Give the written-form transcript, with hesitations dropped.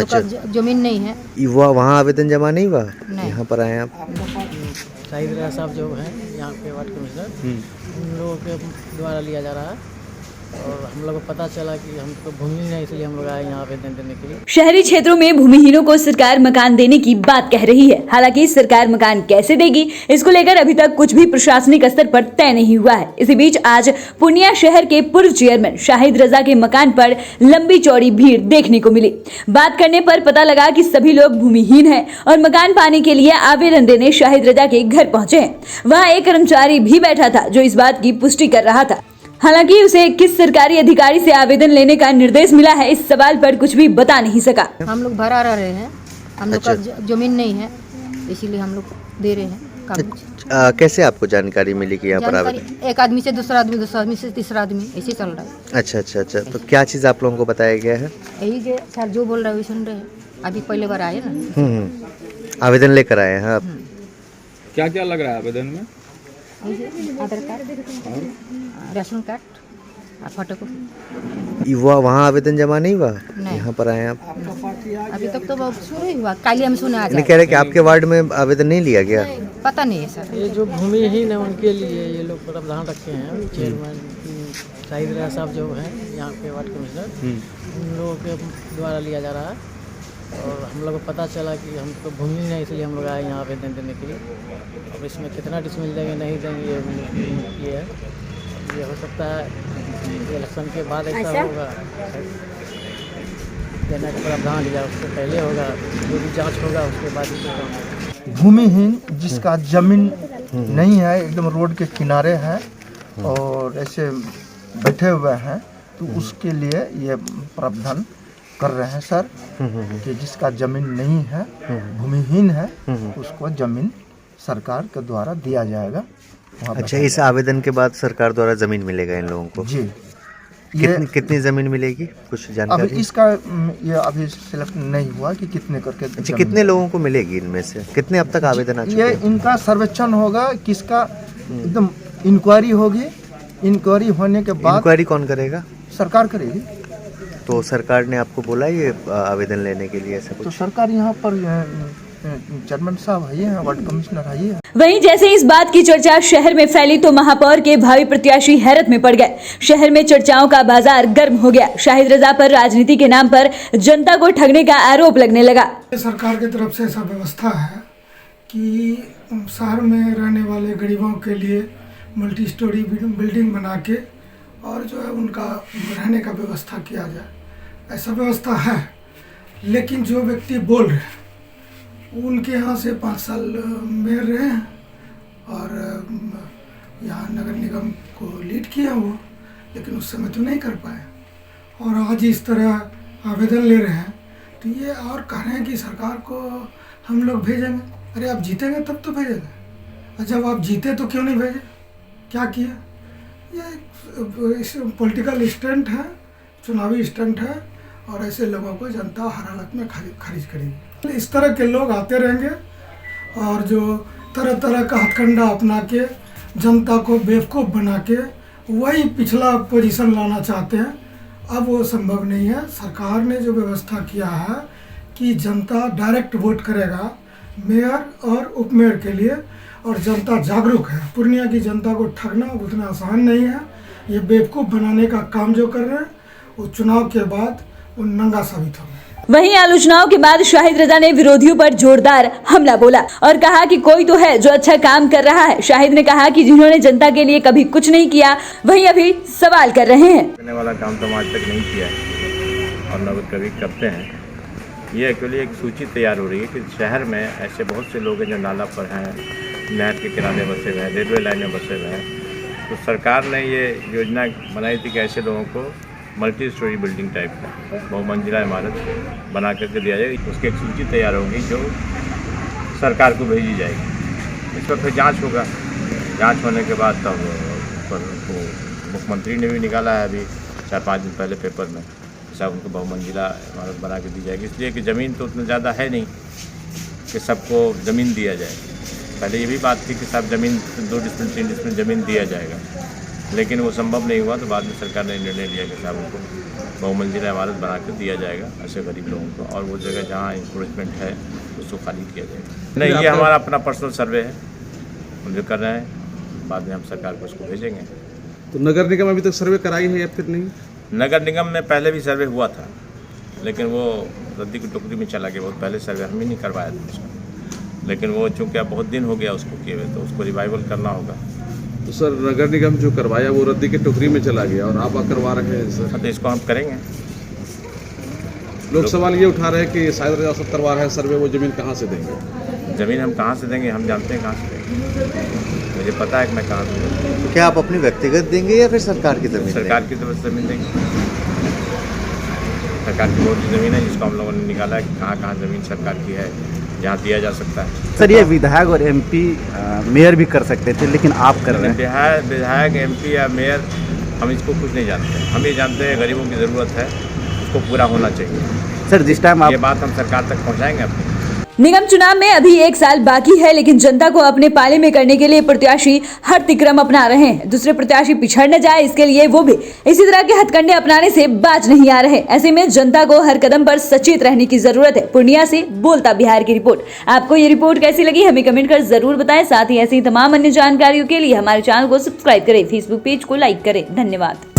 लोग का जमीन नहीं है। वहाँ आवेदन जमा नहीं हुआ? नहीं। यहाँ पर आए आप? शाहिद रजा साहब जो हैं यहाँ के वार्ड कमिश्नर, उन लोगों के द्वारा लिया जा रहा है और हम लोग को पता चला कि हमको भूमि नहीं, इसलिए हम लोग आए यहाँ आवेदन देने के लिए। शहरी क्षेत्रों में भूमिहीनों को सरकार मकान देने की बात कह रही है। हालांकि सरकार मकान कैसे देगी, इसको लेकर अभी तक कुछ भी प्रशासनिक स्तर पर तय नहीं हुआ है। इसी बीच आज पूर्णिया शहर के पूर्व चेयरमैन शाहिद रजा के मकान पर लंबी चौड़ी भीड़ देखने को मिली। बात करने पर पता लगा कि सभी लोग भूमिहीन हैं और मकान पाने के लिए आवेदन देने शाहिद रजा के घर पहुंचे हैं। वहाँ एक कर्मचारी भी बैठा था जो इस बात की पुष्टि कर रहा था। हालांकि उसे किस सरकारी अधिकारी से आवेदन लेने का निर्देश मिला है, इस सवाल पर कुछ भी बता नहीं सका। हम लोग भरा रह रहे हैं, हम लोग का जमीन नहीं है, इसीलिए हम लोग दे रहे हैं कागज। कैसे आपको जानकारी मिली कि यहाँ पर आवेदन? एक आदमी से दूसरा आदमी, दूसरा आदमी से तीसरा आदमी, ऐसे चल रहा है। अच्छा, तो क्या चीज़ आप लोगों को बताया गया है? यही जो सर जो बोल रहे हैं सुन रहे हैं। अभी पहले बार आए ना। आवेदन लेकर आए हैं आप? क्या क्या लग रहा है आवेदन में? आधार कार्ड, राशन कार्ड, फोटोकॉपी। वहाँ आवेदन जमा नहीं हुआ? नहीं। यहाँ पर आए आप? अभी तक तो शुरू ही हुआ, कल हम सुने आज। नहीं कह रहे कि आपके वार्ड में आवेदन नहीं लिया गया? पता नहीं है सर। ये जो भूमिहीन है उनके लिए ये लोग प्रावधान रखे हैं। चेयरमैन शाहिद रजा साहब जो हैं यहाँ के वार्ड कमिश्नर, उन लोगों के द्वारा लिया जा रहा है और हम लोग को पता चला कि हमको भूमि नहीं, इसलिए हम लोग आए यहाँ आवेदन देने के लिए। अब इसमें कितना डिसमिल देंगे नहीं देंगे ये है, ये हो सकता है इलेक्शन के बाद ऐसा होगा, देने का प्रावधान लिया उससे पहले होगा, जो भी जांच होगा उसके बाद ही होगा। भूमिहीन जिसका जमीन नहीं है, एकदम रोड के किनारे है और ऐसे बैठे हुए हैं, तो उसके लिए ये प्रावधान कर रहे हैं सर कि जिसका जमीन नहीं है, भूमिहीन है, उसको जमीन सरकार के द्वारा दिया जाएगा। अच्छा, इस आवेदन के बाद सरकार द्वारा जमीन मिलेगा इन लोगों को? जी। कितनी जमीन मिलेगी, कुछ जानकारी? अभी इसका ये अभी सिलेक्ट नहीं हुआ कि कितने करके। अच्छा, कितने लोगों को मिलेगी इनमें से? कितने अब तक आवेदन आ चुके ये हैं? इनका सर्वेक्षण होगा, किसका एकदम इंक्वायरी होगी। इंक्वायरी होने के बाद इंक्वायरी कौन करेगा? सरकार करेगी। तो सरकार ने आपको बोला ये आवेदन लेने के लिए ऐसा तो कुछ? सरकार यहाँ पर चेयरमैन साहब आई है, वार्ड कमिश्नर आई है। वहीं जैसे इस बात की चर्चा शहर में फैली तो महापौर के भावी प्रत्याशी हैरत में पड़ गए। शहर में चर्चाओं का बाजार गर्म हो गया। शाहिद रजा पर राजनीति के नाम पर जनता को ठगने का आरोप लगने लगा। सरकार की तरफ से ऐसा व्यवस्था है कि शहर में रहने वाले गरीबों के लिए मल्टी स्टोरी बिल्डिंग बना के और जो है उनका रहने का व्यवस्था किया जाए, ऐसा व्यवस्था है। लेकिन जो व्यक्ति बोल रहे हैं उनके यहाँ से 5 साल मेयर रहे हैं और यहाँ नगर निगम को लीड किया वो, लेकिन उस समय तो नहीं कर पाए और आज इस तरह आवेदन ले रहे हैं। तो ये और कह रहे हैं कि सरकार को हम लोग भेजेंगे। अरे आप जीतेंगे तब तो भेजेंगे, और जब आप जीते तो क्यों नहीं भेजे? क्या किया? ये पॉलिटिकल स्टंट है, चुनावी स्टंट है और ऐसे लोगों को जनता हर हालत में खारिज करेगी। इस तरह के लोग आते रहेंगे और जो तरह तरह का हथकंडा अपना के जनता को बेवकूफ़ बना के वही पिछला पोजीशन लाना चाहते हैं। अब वो संभव नहीं है। सरकार ने जो व्यवस्था किया है कि जनता डायरेक्ट वोट करेगा मेयर और उपमेयर के लिए, और जनता जागरूक है। पूर्णिया की जनता को ठगना उतना आसान नहीं है। ये बेवकूफ़ बनाने का काम जो कर रहे हैं वो चुनाव के बाद वो नंगा साबित होगा। वहीं आलोचनाओं के बाद शाहिद रजा ने विरोधियों पर जोरदार हमला बोला और कहा कि कोई तो है जो अच्छा काम कर रहा है। शाहिद ने कहा कि जिन्होंने जनता के लिए कभी कुछ नहीं किया वही अभी सवाल कर रहे हैं। करने वाला काम तो आज तक नहीं किया है और न कभी करते हैं। ये एक्चुअली एक सूची तैयार हो रही है कि शहर में ऐसे बहुत से लोग हैं जो नाला पर हैं, नहर के किनारे बसे हुए हैं, रेलवे लाइन में बसे हुए हैं। तो सरकार ने ये योजना बनाई थी कि ऐसे लोगों को मल्टी स्टोरी बिल्डिंग टाइप का बहुमंजिला इमारत बना करके दिया जाएगा। उसकी एक सूची तैयार होगी जो सरकार को भेजी जाएगी। इस पर फिर जांच होगा। जांच होने के बाद तब पर मुख्यमंत्री ने भी निकाला है अभी 4-5 दिन पहले पेपर में, सब उनको बहुमंजिला इमारत बना के दी जाएगी। इसलिए कि ज़मीन तो उतना ज़्यादा है नहीं कि सबको ज़मीन दिया जाए। पहले ये भी बात थी कि सब ज़मीन 2 डिसमिल 3 डिसमिल ज़मीन दिया जाएगा, लेकिन वो संभव नहीं हुआ, तो बाद में सरकार ने निर्णय लिया कि साहब उनको बहुमंजिला इमारत बना कर दिया जाएगा ऐसे गरीब लोगों को, और वो जगह जहाँ इंक्रोचमेंट है उसको खाली किया जाएगा। नहीं, ये हमारा अपना पर्सनल सर्वे है, हम जो कर रहे हैं, बाद में हम सरकार को उसको भेजेंगे। तो नगर निगम अभी तक सर्वे कराई है या फिर नहीं? नगर निगम में पहले भी सर्वे हुआ था, लेकिन वो रद्दी की टोकरी में चला गया। बहुत पहले सर्वे हम ही नहीं करवाया था उसको, लेकिन वो चूँकि अब बहुत दिन हो गया उसको किए हुए, तो उसको रिवाइवल करना होगा। तो सर नगर निगम जो करवाया वो रद्दी की टोकरी में चला गया और आप करवा रहे हैं सर। तो इसको हम करेंगे। लोग सवाल ये उठा रहे हैं कि शायद रियासत करवा रहे हैं सर्वे, वो जमीन कहाँ से देंगे? ज़मीन हम कहाँ से देंगे, हम जानते हैं कहाँ से देंगे, मुझे पता है कि मैं कहाँ से दूँगा। तो क्या आप अपनी व्यक्तिगत देंगे या फिर सरकार की ज़मीन? सरकार की तरफ से ज़मीन देंगे। सरकार की बहुत सी ज़मीन है जिसको हम लोगों ने निकाला है कि कहाँ कहाँ ज़मीन सरकार की है जहाँ दिया जा सकता है। सर ये विधायक और एमपी मेयर भी कर सकते थे, लेकिन आप कर रहे हैं। विधायक एमपी या मेयर, हम इसको कुछ नहीं जानते हैं। हम ये जानते हैं गरीबों की ज़रूरत है, उसको पूरा होना चाहिए। सर जिस टाइम आप ये बात हम सरकार तक पहुँचाएंगे अपनी। निगम चुनाव में अभी 1 साल बाकी है, लेकिन जनता को अपने पाले में करने के लिए प्रत्याशी हर तिक्रम अपना रहे हैं। दूसरे प्रत्याशी पिछड़ न जाए, इसके लिए वो भी इसी तरह के हथकंडे अपनाने से बाज नहीं आ रहे। ऐसे में जनता को हर कदम पर सचेत रहने की जरूरत है। पूर्णिया से बोलता बिहार की रिपोर्ट। आपको ये रिपोर्ट कैसी लगी हमें कमेंट कर जरूर बताएं। साथ ही ऐसी तमाम अन्य जानकारियों के लिए हमारे चैनल को सब्सक्राइब करें, फेसबुक पेज को लाइक करें। धन्यवाद।